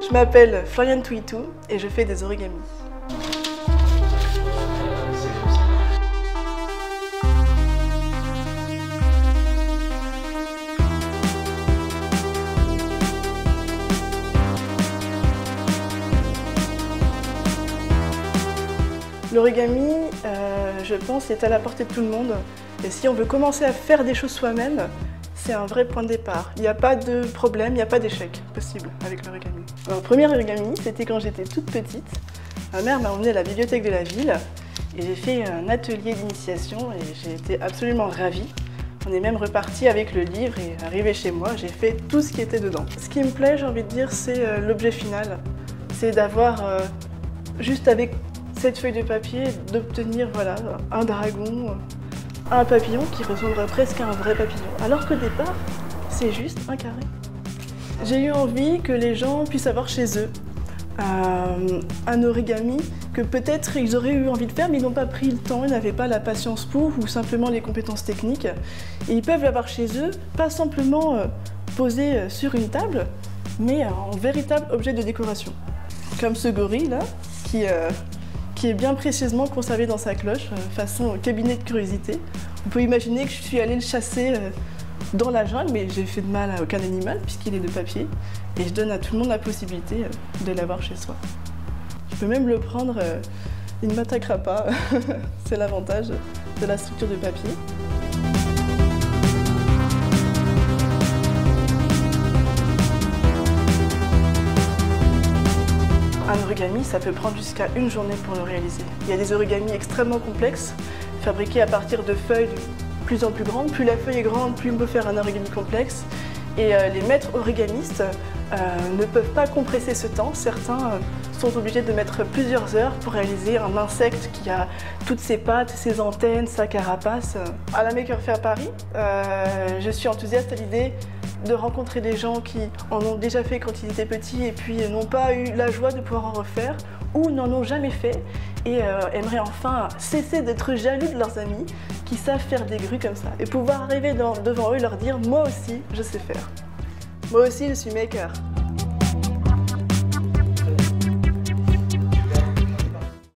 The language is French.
Je m'appelle Floriane Touitou et je fais des origamis. L'origami, je pense, est à la portée de tout le monde. Et si on veut commencer à faire des choses soi-même, c'est un vrai point de départ. Il n'y a pas de problème, il n'y a pas d'échec possible avec l'origami. Mon premier origami, c'était quand j'étais toute petite. Ma mère m'a emmenée à la bibliothèque de la ville et j'ai fait un atelier d'initiation et j'ai été absolument ravie. On est même reparti avec le livre et arrivé chez moi, j'ai fait tout ce qui était dedans. Ce qui me plaît, j'ai envie de dire, c'est l'objet final. C'est d'avoir, juste avec cette feuille de papier, d'obtenir voilà, un dragon, un papillon qui ressemblerait presque à un vrai papillon. Alors qu'au départ, c'est juste un carré. J'ai eu envie que les gens puissent avoir chez eux un origami que peut-être ils auraient eu envie de faire mais ils n'ont pas pris le temps, ils n'avaient pas la patience pour ou simplement les compétences techniques. Et ils peuvent l'avoir chez eux, pas simplement posé sur une table, mais en véritable objet de décoration. Comme ce gorille là, qui est bien précieusement conservé dans sa cloche, façon cabinet de curiosité. On peut imaginer que je suis allée le chasser dans la jungle, mais j'ai fait de mal à aucun animal puisqu'il est de papier. Et je donne à tout le monde la possibilité de l'avoir chez soi. Je peux même le prendre, il ne m'attaquera pas. C'est l'avantage de la structure de papier. Un origami, ça peut prendre jusqu'à une journée pour le réaliser. Il y a des origamis extrêmement complexes, fabriqués à partir de feuilles de plus en plus grandes. Plus la feuille est grande, plus on peut faire un origami complexe. Et les maîtres origamistes ne peuvent pas compresser ce temps. Certains sont obligés de mettre plusieurs heures pour réaliser un insecte qui a toutes ses pattes, ses antennes, sa carapace. À la Maker Faire Paris, je suis enthousiaste à l'idée de rencontrer des gens qui en ont déjà fait quand ils étaient petits et puis n'ont pas eu la joie de pouvoir en refaire ou n'en ont jamais fait et aimeraient enfin cesser d'être jaloux de leurs amis qui savent faire des grues comme ça et pouvoir arriver devant eux et leur dire « moi aussi, je sais faire. Moi aussi, je suis maker ».